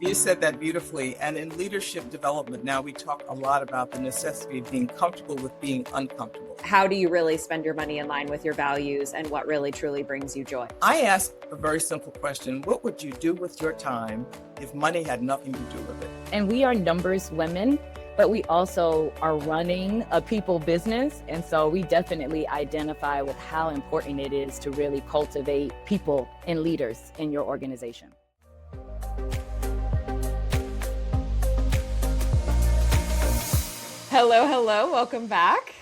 You said that beautifully. And in leadership development, now we talk a lot about the necessity of being comfortable with being uncomfortable. How do you really spend your money in line with your values and what really truly brings you joy? I ask a very simple question. What would you do with your time if money had nothing to do with it? And we are numbers women, but we also are running a people business. And so we definitely identify with how important it is to really cultivate people and leaders in your organization. Hello, hello. Welcome back.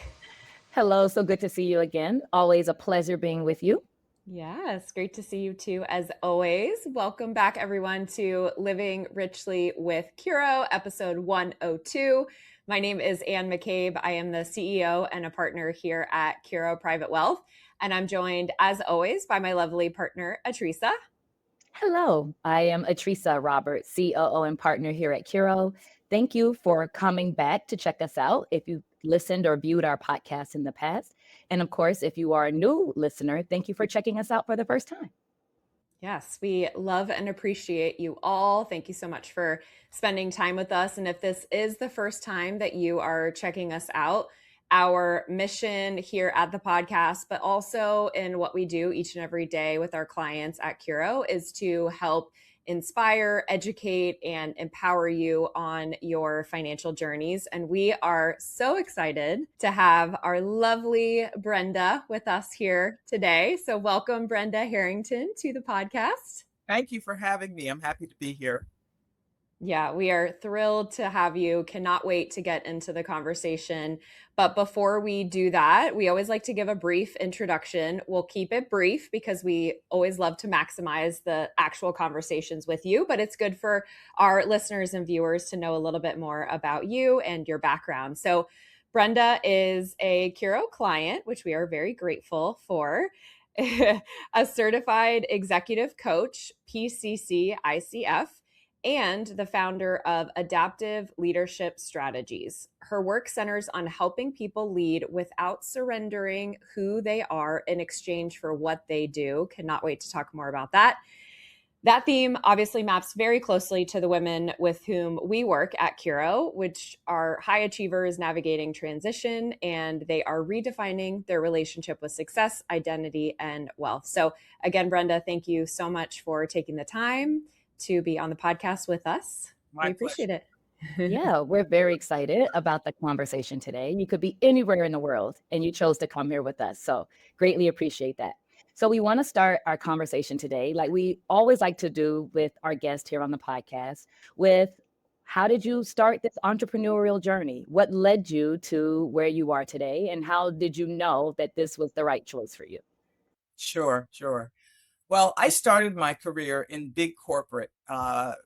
Hello, so good to see you again. Always a pleasure being with you. Yes, great to see you too, as always. Welcome back, everyone, to Living Richly with Curo, episode 102. My name is Ann McCabe. I am the CEO and a partner here at Curo Private Wealth, and I'm joined, as always, by my lovely partner, Atricia. Hello, I am Atricia Roberts, COO and partner here at Curo. Thank you for coming back to check us out if you listened or viewed our podcast in the past. And of course, if you are a new listener, thank you for checking us out for the first time. Yes, we love and appreciate you all. Thank you so much for spending time with us. And if this is the first time that you are checking us out, our mission here at the podcast, but also in what we do each and every day with our clients at Curo, is to help inspire, educate, and empower you on your financial journeys. And we are so excited to have our lovely Brenda with us here today. So welcome, Brenda Harrington, to the podcast. Thank you for having me. I'm happy to be here. Yeah, we are thrilled to have you. Cannot wait to get into the conversation. But before we do that, we always like to give a brief introduction. We'll keep it brief because we always love to maximize the actual conversations with you, but it's good for our listeners and viewers to know a little bit more about you and your background. So Brenda is a Curo client, which we are very grateful for, a certified executive coach, PCC ICF, and the founder of Adaptive Leadership Strategies. Her work centers on helping people lead without surrendering who they are in exchange for what they do. Cannot wait to talk more about that. That theme obviously maps very closely to the women with whom we work at Curo, which are high achievers navigating transition, and they are redefining their relationship with success, identity, and wealth. So again, Brenda, thank you so much for taking the time to be on the podcast with us. We appreciate it. Yeah, we're very excited about the conversation today. You could be anywhere in the world and you chose to come here with us. So greatly appreciate that. So we want to start our conversation today, like we always like to do with our guest here on the podcast, with how did you start this entrepreneurial journey? What led you to where you are today? And how did you know that this was the right choice for you? Sure. Well, I started my career in big corporate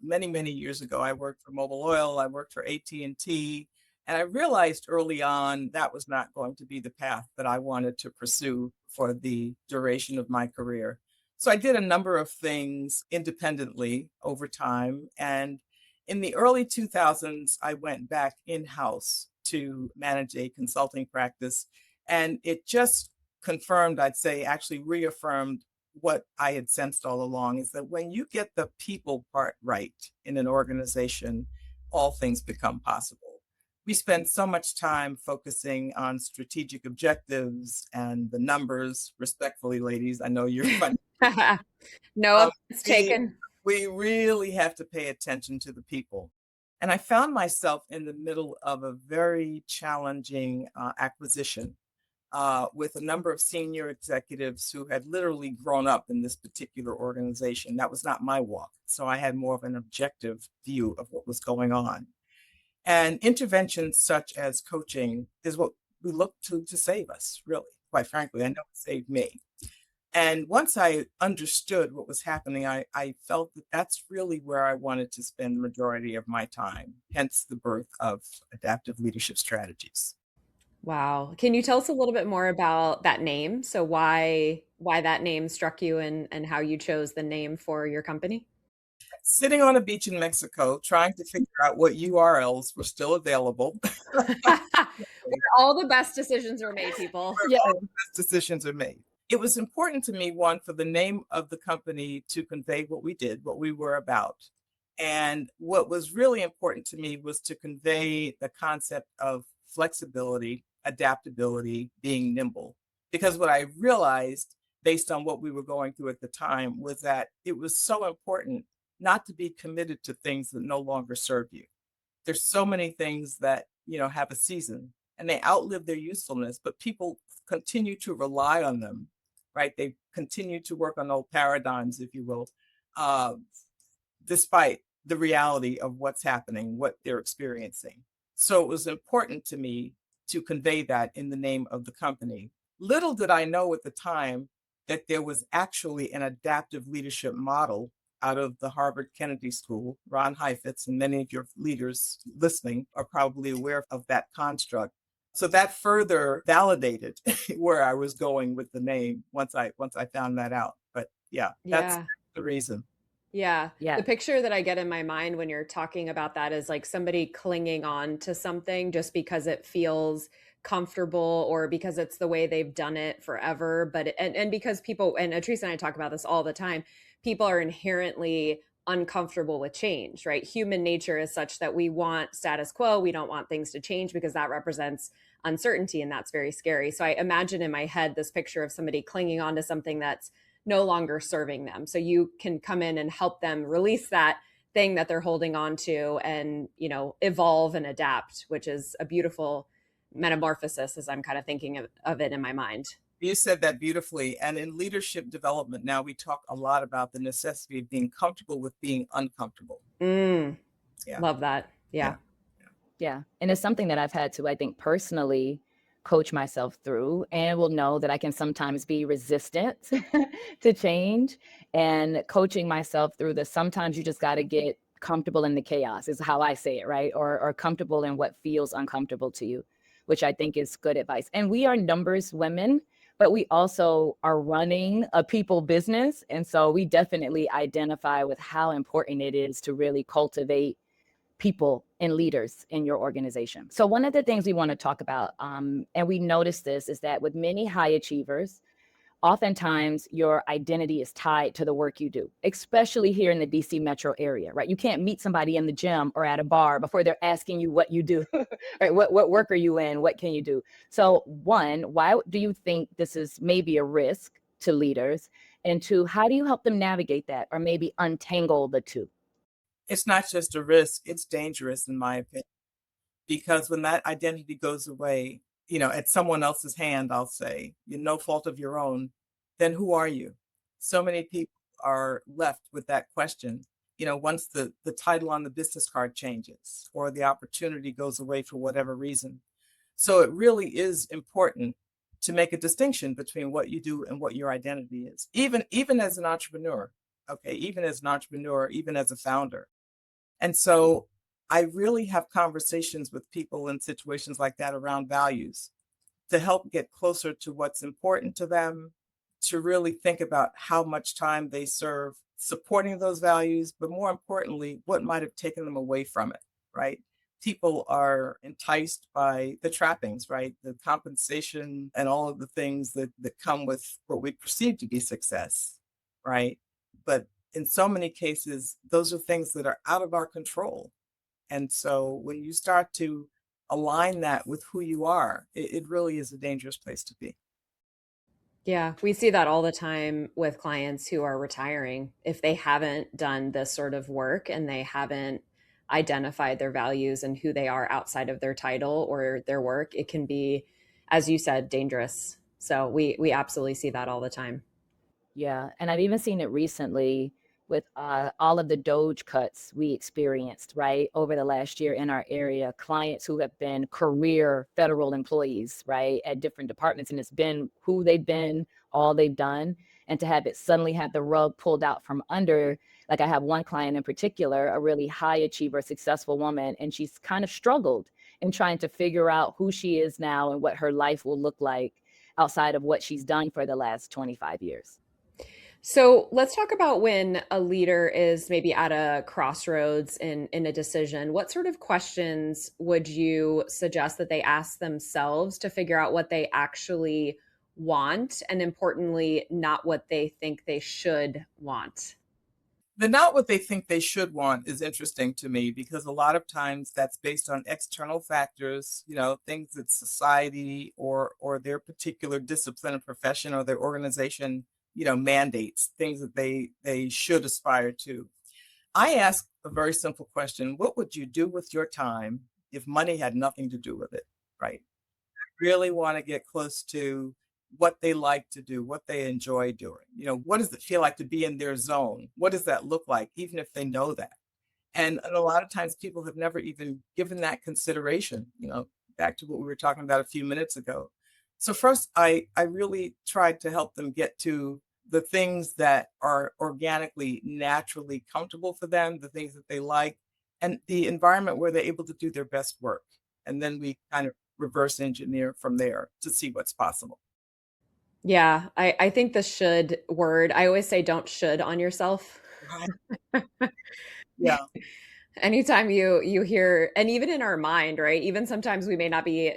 many years ago. I worked for Mobil Oil, I worked for AT&T, and I realized early on that was not going to be the path that I wanted to pursue for the duration of my career. So I did a number of things independently over time. And in the early 2000s, I went back in-house to manage a consulting practice. And it just confirmed, I'd say, actually reaffirmed what I had sensed all along, is that when you get the people part right in an organization, all things become possible. We spend so much time focusing on strategic objectives and the numbers. Respectfully, ladies, I know you're funny. No, it's taken. We really have to pay attention to the people. And I found myself in the middle of a very challenging acquisition with a number of senior executives who had literally grown up in this particular organization. That was not my walk. So I had more of an objective view of what was going on. And interventions such as coaching is what we look to save us, really. Quite frankly, I know it saved me. And once I understood what was happening, I felt that that's really where I wanted to spend the majority of my time, hence the birth of Adaptive Leadership Strategies. Wow. Can you tell us a little bit more about that name? So why that name struck you and how you chose the name for your company? Sitting on a beach in Mexico, trying to figure out what URLs were still available. Where all the best decisions are made, people. Where all the best decisions are made. It was important to me, one, for the name of the company to convey what we did, what we were about. And what was really important to me was to convey the concept of flexibility, adaptability, being nimble. Because what I realized based on what we were going through at the time was that it was so important not to be committed to things that no longer serve you. There's so many things that, have a season and they outlive their usefulness, but people continue to rely on them, right? They continue to work on old paradigms, if you will, uh, despite the reality of what's happening, what they're experiencing. So it was important to me to convey that in the name of the company. Little did I know at the time that there was actually an adaptive leadership model out of the Harvard Kennedy School. Ron Heifetz and many of your leaders listening are probably aware of that construct. So that further validated where I was going with the name once I found that out. But yeah, that's Yeah. the reason. Yeah. The Yeah. picture that I get in my mind when you're talking about that is like somebody clinging on to something just because it feels comfortable or because it's the way they've done it forever. But and because people, and Atrice and I talk about this all the time, people are inherently uncomfortable with change, right? Human nature is such that we want status quo. We don't want things to change because that represents uncertainty and that's very scary. So I imagine in my head this picture of somebody clinging on to something that's no longer serving them. So you can come in and help them release that thing that they're holding on to and, evolve and adapt, which is a beautiful metamorphosis as I'm kind of thinking of it in my mind. You said that beautifully. And in leadership development, now we talk a lot about the necessity of being comfortable with being uncomfortable. Mm, Yeah. love that. Yeah. Yeah. Yeah. And it's something that I've had to, I think, personally coach myself through and will know that I can sometimes be resistant to change and coaching myself through this. Sometimes you just got to get comfortable in the chaos, is how I say it, right? Or comfortable in what feels uncomfortable to you, which I think is good advice. And we are numbers women, but we also are running a people business. And so we definitely identify with how important it is to really cultivate people and leaders in your organization. So one of the things we want to talk about, and we notice this, is that with many high achievers, oftentimes your identity is tied to the work you do, especially here in the DC metro area, right? You can't meet somebody in the gym or at a bar before they're asking you what you do, right? What work are you in? What can you do? So one, why do you think this is maybe a risk to leaders? And two, how do you help them navigate that or maybe untangle the two? It's not just a risk, it's dangerous, in my opinion, because when that identity goes away, at someone else's hand, I'll say, no fault of your own, then who are you? So many people are left with that question, once the title on the business card changes or the opportunity goes away for whatever reason. So it really is important to make a distinction between what you do and what your identity is, even as an entrepreneur. Okay, even as an entrepreneur, even as a founder. And so I really have conversations with people in situations like that around values to help get closer to what's important to them, to really think about how much time they serve supporting those values, but more importantly, what might have taken them away from it, right? People are enticed by the trappings, right? The compensation and all of the things that come with what we perceive to be success, right? But in so many cases, those are things that are out of our control. And so when you start to align that with who you are, it really is a dangerous place to be. Yeah, we see that all the time with clients who are retiring. If they haven't done this sort of work and they haven't identified their values and who they are outside of their title or their work, it can be, as you said, dangerous. So we absolutely see that all the time. Yeah, and I've even seen it recently with all of the Doge cuts we experienced, right, over the last year in our area. Clients who have been career federal employees, right, at different departments, and it's been who they've been, all they've done, and to have it suddenly have the rug pulled out from under. Like I have one client in particular, a really high achiever, successful woman, and she's kind of struggled in trying to figure out who she is now and what her life will look like outside of what she's done for the last 25 years. So let's talk about when a leader is maybe at a crossroads in a decision. What sort of questions would you suggest that they ask themselves to figure out what they actually want, and importantly, not what they think they should want? The not what they think they should want is interesting to me because a lot of times that's based on external factors, things that society or their particular discipline and profession or their organization, mandates, things that they should aspire to. I ask a very simple question. What would you do with your time if money had nothing to do with it? Right. Really want to get close to what they like to do, what they enjoy doing. What does it feel like to be in their zone? What does that look like, even if they know that? And a lot of times people have never even given that consideration, back to what we were talking about a few minutes ago. So first, I really tried to help them get to the things that are organically, naturally comfortable for them, the things that they like, and the environment where they're able to do their best work. And then we kind of reverse engineer from there to see what's possible. Yeah, I think the should word, I always say don't should on yourself. Right. Yeah. Anytime you hear, and even in our mind, right? Even sometimes we may not be,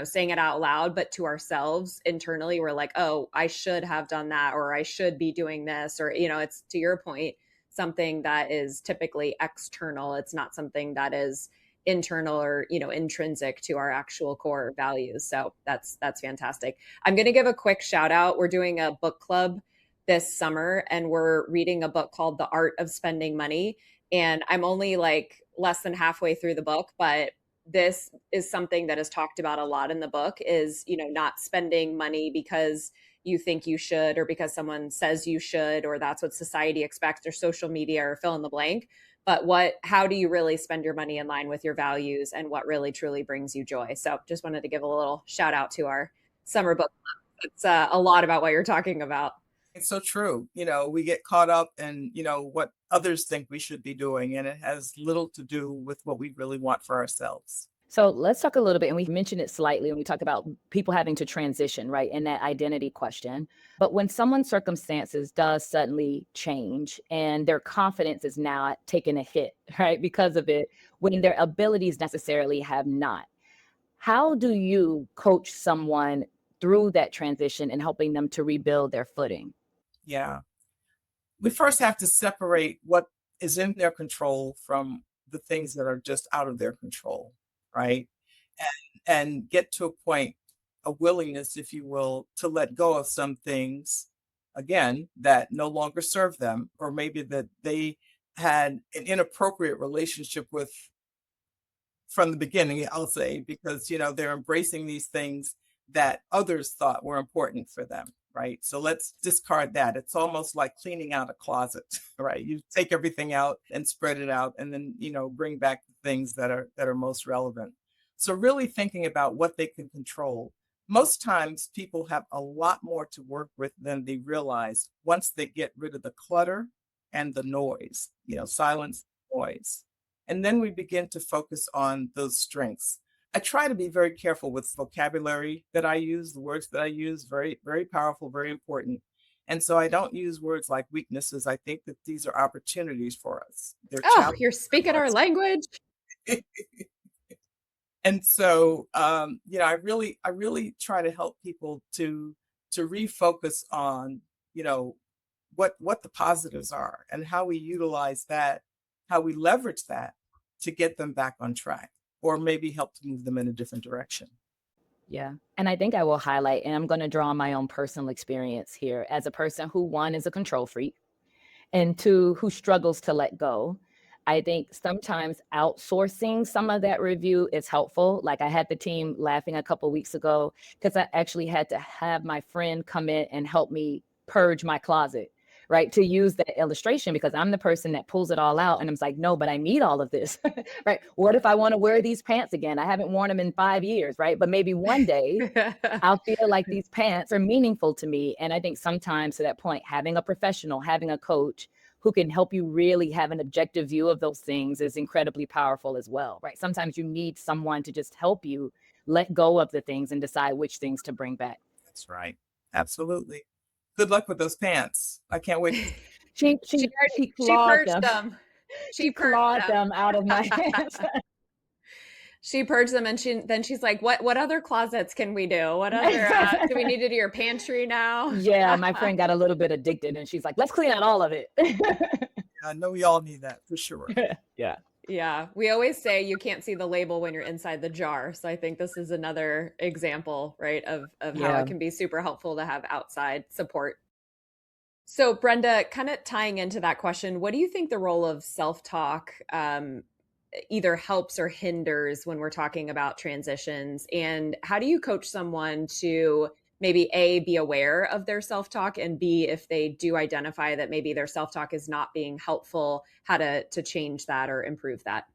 saying it out loud, but to ourselves internally, we're like, oh, I should have done that, or I should be doing this, or, it's to your point, something that is typically external. It's not something that is internal or, intrinsic to our actual core values. So that's fantastic. I'm going to give a quick shout out. We're doing a book club this summer and we're reading a book called The Art of Spending Money, and I'm only like less than halfway through the book, but this is something that is talked about a lot in the book is, not spending money because you think you should or because someone says you should or that's what society expects or social media or fill in the blank, but how do you really spend your money in line with your values and what really truly brings you joy. So just wanted to give a little shout out to our summer book club. It's a lot about what you're talking about. It's so true. We get caught up in, what others think we should be doing, and it has little to do with what we really want for ourselves. So let's talk a little bit, and we mentioned it slightly when we talked about people having to transition, right, in that identity question. But when someone's circumstances does suddenly change and their confidence is now taking a hit, right, because of it, when their abilities necessarily have not, how do you coach someone through that transition and helping them to rebuild their footing? Yeah. We first have to separate what is in their control from the things that are just out of their control, right? And get to a point, a willingness, if you will, to let go of some things, again, that no longer serve them, or maybe that they had an inappropriate relationship with from the beginning, I'll say, because, they're embracing these things that others thought were important for them, right? So let's discard that. It's almost like cleaning out a closet, right? You take everything out and spread it out and then, bring back the things that are most relevant. So really thinking about what they can control. Most times people have a lot more to work with than they realize once they get rid of the clutter and the noise, silence noise. And then we begin to focus on those strengths. I try to be very careful with vocabulary that I use, the words that I use, very, very powerful, very important. And so I don't use words like weaknesses. I think that these are opportunities for us. They're Oh, challenges you're speaking for our us. language. And so, I really try to help people to refocus on, you know, what the positives are and how we utilize that, how we leverage that to get them back on track, or maybe help to move them in a different direction. Yeah. And I think I will highlight, and I'm going to draw on my own personal experience here as a person who, one, is a control freak, and two, who struggles to let go. I think sometimes outsourcing some of that review is helpful. Like I had the team laughing a couple weeks ago because I actually had to have my friend come in and help me purge my closet, right? To use that illustration because I'm the person that pulls it all out and I'm like, no, but I need all of this, right? What if I want to wear these pants again? I haven't worn them in 5 years, right? But maybe one day I'll feel like these pants are meaningful to me. And I think sometimes to that point, having a professional, having a coach who can help you really have an objective view of those things is incredibly powerful as well, right? Sometimes you need someone to just help you let go of the things and decide which things to bring back. That's right. Absolutely. Good luck with those pants. I can't wait to see. She She she already she she clawed purged them. them. She She purged clawed them. them out of my hands. She purged them and she's like, what other closets can we do? What other do we need to do your pantry now? Yeah, my friend got a little bit addicted and she's like, let's clean out all of it. I know we all need that for sure. Yeah. Yeah, we always say you can't see the label when you're inside the jar. So I think this is another example, right, of how Yeah. it can be super helpful to have outside support. So Brenda, kind of tying into that question, what do you think the role of self-talk either helps or hinders when we're talking about transitions? And how do you coach someone to maybe A, be aware of their self-talk, and B, if they do identify that maybe their self-talk is not being helpful, how to change that or improve that?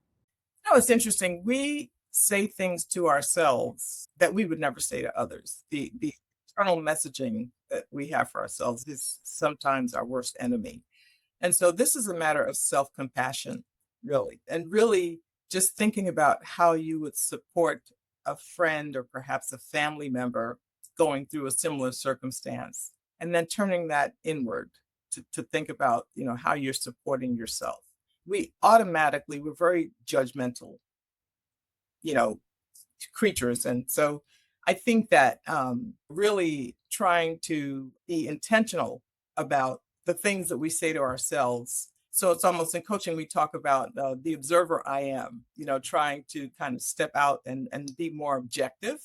No, it's interesting. We say things to ourselves that we would never say to others. The internal messaging that we have for ourselves is sometimes our worst enemy. And so this is a matter of self-compassion, really, and really just thinking about how you would support a friend or perhaps a family member going through a similar circumstance, and then turning that inward to think about, how you're supporting yourself. We're very judgmental, you know, creatures. And so I think that really trying to be intentional about the things that we say to ourselves. So it's almost in coaching, we talk about the observer I am, trying to kind of step out and be more objective,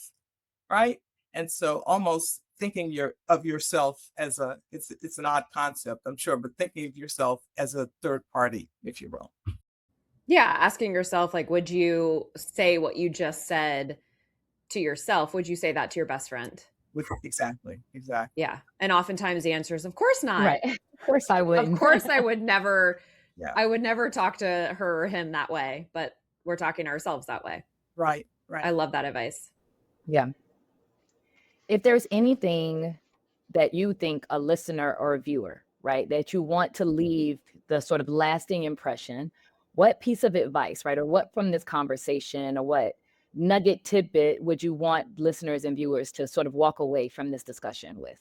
right? And so almost thinking of yourself as it's an odd concept, I'm sure, but thinking of yourself as a third party, if you will. Yeah, asking yourself, like, would you say what you just said to yourself? Would you say that to your best friend? Exactly. Yeah. And oftentimes the answer is, of course not. Right. Of course I Of wouldn't. course I would never, Yeah. I would never talk to her or him that way, but we're talking to ourselves that way. Right. I Right. love that advice. Yeah. If there's anything that you think a listener or a viewer, right, that you want to leave the sort of lasting impression, what piece of advice, right, or what from this conversation or what nugget tidbit would you want listeners and viewers to sort of walk away from this discussion with?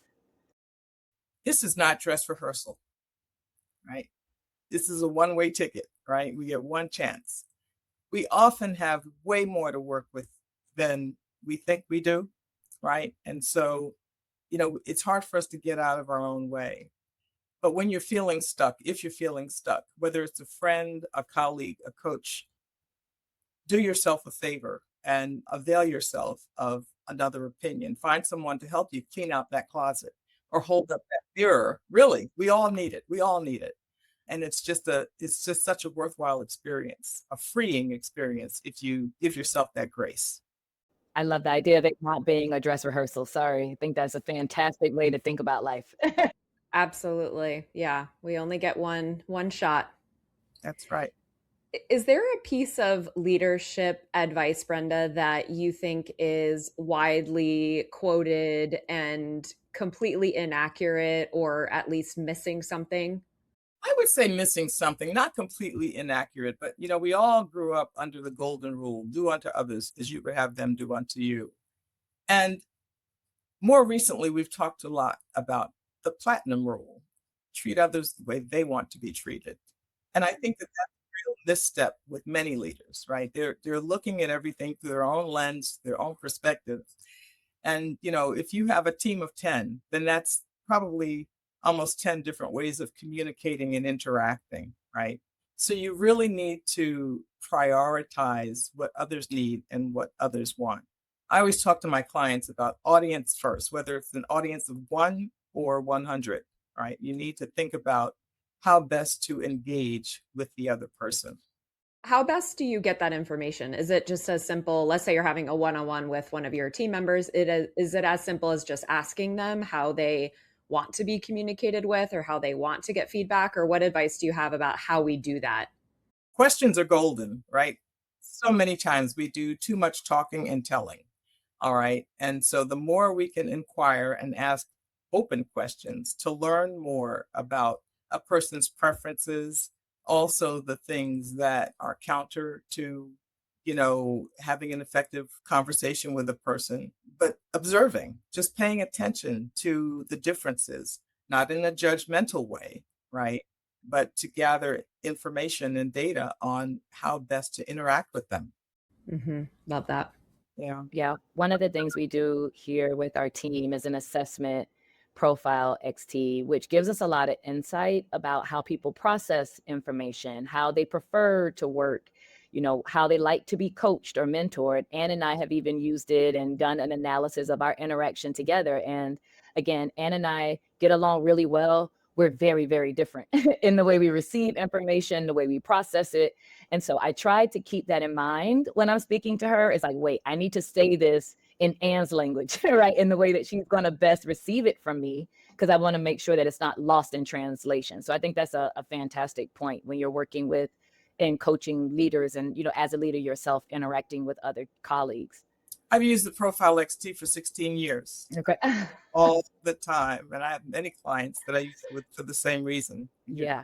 This is not dress rehearsal, right? This is a one-way ticket, right? We get one chance. We often have way more to work with than we think we do, right? And so, it's hard for us to get out of our own way. But when you're feeling stuck, if you're feeling stuck, whether it's a friend, a colleague, a coach, do yourself a favor and avail yourself of another opinion. Find someone to help you clean out that closet or hold up that mirror. Really, we all need it. We all need it. And it's just such a worthwhile experience, a freeing experience if you give yourself that grace. I love the idea of it not being a dress rehearsal. Sorry. I think that's a fantastic way to think about life. Absolutely. Yeah. We only get one shot. That's right. Is there a piece of leadership advice, Brenda, that you think is widely quoted and completely inaccurate or at least missing something? I would say missing something, not completely inaccurate, but we all grew up under the golden rule, do unto others as you would have them do unto you. And more recently, we've talked a lot about the platinum rule, treat others the way they want to be treated. And I think that that's a real misstep with many leaders, right? They're looking at everything through their own lens, their own perspective. And if you have a team of 10, then that's probably almost 10 different ways of communicating and interacting, right? So you really need to prioritize what others need and what others want. I always talk to my clients about audience first, whether it's an audience of 1 or 100, right? You need to think about how best to engage with the other person. How best do you get that information? Is it just as simple, let's say you're having a one-on-one with one of your team members, is it as simple as just asking them how they want to be communicated with or how they want to get feedback? Or what advice do you have about how we do that? Questions are golden, right? So many times we do too much talking and telling. All right. And so the more we can inquire and ask open questions to learn more about a person's preferences, also the things that are counter to, having an effective conversation with a person, but observing, just paying attention to the differences, not in a judgmental way, right? But to gather information and data on how best to interact with them. Love that. Yeah. Yeah. One of the things we do here with our team is an assessment Profile XT, which gives us a lot of insight about how people process information, how they prefer to work, how they like to be coached or mentored. Ann and I have even used it and done an analysis of our interaction together. And again, Ann and I get along really well. We're very, very different in the way we receive information, the way we process it. And so I tried to keep that in mind when I'm speaking to her. It's like, wait, I need to say this in Ann's language, right? In the way that she's going to best receive it from me, because I want to make sure that it's not lost in translation. So I think that's a fantastic point when you're working with and coaching leaders and, as a leader yourself, interacting with other colleagues. I've used the Profile XT for 16 years. Okay. All the time. And I have many clients that I use it with for the same reason. Yeah.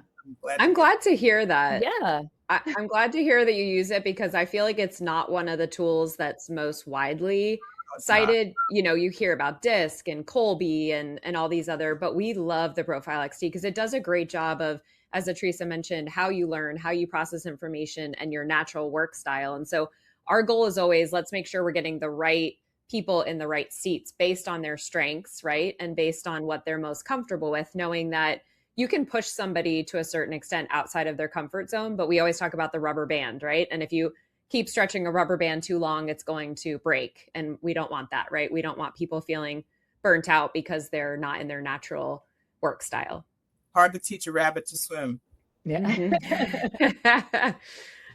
I'm glad to hear that. Yeah. I'm glad to hear that you use it, because I feel like it's not one of the tools that's most widely cited. You hear about DISC and Colby and all these other, but we love the Profile XT because it does a great job of, as Atricia mentioned, how you learn, how you process information, and your natural work style. And so our goal is always, let's make sure we're getting the right people in the right seats based on their strengths, right? And based on what they're most comfortable with, knowing that you can push somebody to a certain extent outside of their comfort zone, but we always talk about the rubber band, right? And if you keep stretching a rubber band too long, it's going to break. And we don't want that, right? We don't want people feeling burnt out because they're not in their natural work style. Hard to teach a rabbit to swim. Yeah.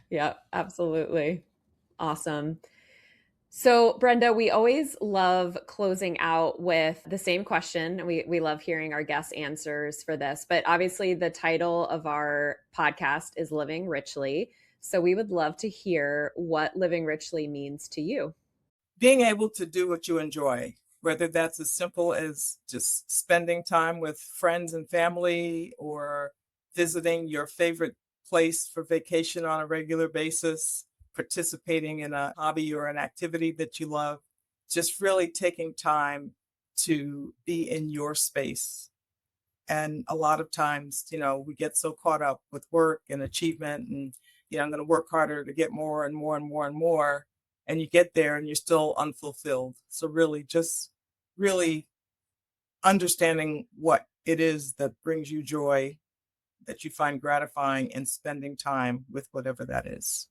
Yeah, absolutely. Awesome. So Brenda, we always love closing out with the same question. We love hearing our guests' answers for this, but obviously the title of our podcast is Living Richly. So we would love to hear what living richly means to you. Being able to do what you enjoy, whether that's as simple as just spending time with friends and family or visiting your favorite place for vacation on a regular basis, participating in a hobby or an activity that you love, just really taking time to be in your space. And a lot of times, we get so caught up with work and achievement and, I'm going to work harder to get more and more and more and more. And you get there and you're still unfulfilled. So really just really understanding what it is that brings you joy, that you find gratifying, and spending time with whatever that is.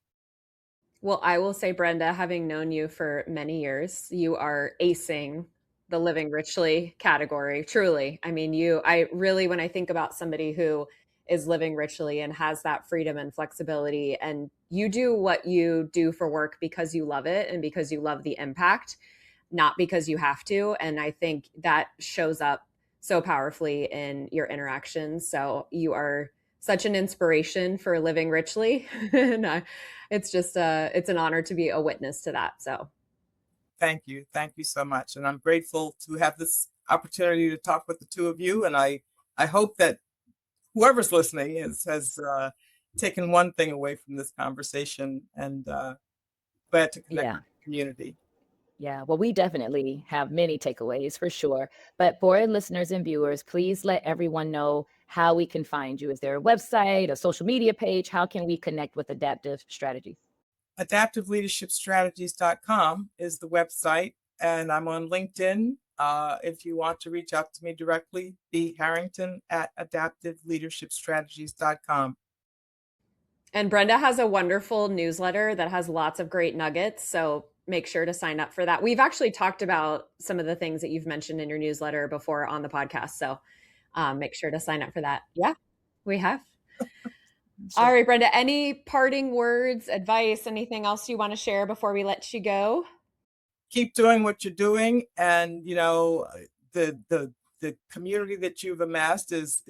Well, I will say, Brenda, having known you for many years, you are acing the living richly category. Truly. I mean, when I think about somebody who is living richly and has that freedom and flexibility, and you do what you do for work because you love it and because you love the impact, not because you have to. And I think that shows up so powerfully in your interactions. So you are such an inspiration for living richly. And it's just, it's an honor to be a witness to that. So thank you. Thank you so much. And I'm grateful to have this opportunity to talk with the two of you. And I hope that whoever's listening has taken one thing away from this conversation, and glad to connect with the community. Yeah, well, we definitely have many takeaways for sure. But for our listeners and viewers, please let everyone know how we can find you. Is there a website, a social media page? How can we connect with Adaptive Strategies? AdaptiveLeadershipStrategies.com is the website, and I'm on LinkedIn. If you want to reach out to me directly, B. Harrington at AdaptiveLeadershipStrategies.com. And Brenda has a wonderful newsletter that has lots of great nuggets. So make sure to sign up for that. We've actually talked about some of the things that you've mentioned in your newsletter before on the podcast. So make sure to sign up for that. Yeah, we have. All right, Brenda, any parting words, advice, anything else you want to share before we let you go? Keep doing what you're doing. And, the community that you've amassed is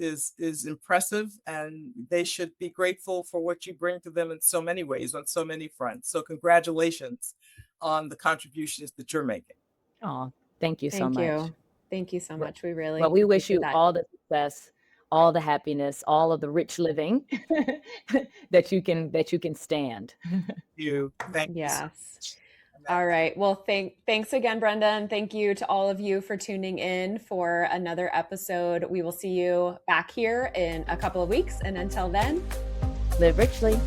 impressive, and they should be grateful for what you bring to them in so many ways, on so many fronts. So congratulations on the contributions that you're making. Oh, thank you so much. Thank you so much. We wish you all the success, all the happiness, all of the rich living that you can stand. Thank you. Yes. All right. Well, thanks again, Brenda. And thank you to all of you for tuning in for another episode. We will see you back here in a couple of weeks. And until then, live richly.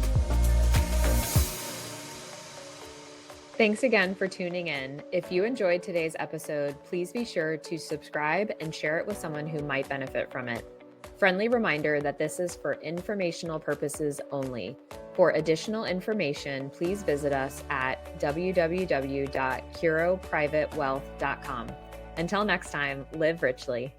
Thanks again for tuning in. If you enjoyed today's episode, please be sure to subscribe and share it with someone who might benefit from it. Friendly reminder that this is for informational purposes only. For additional information, please visit us at www.curoprivatewealth.com. Until next time, live richly.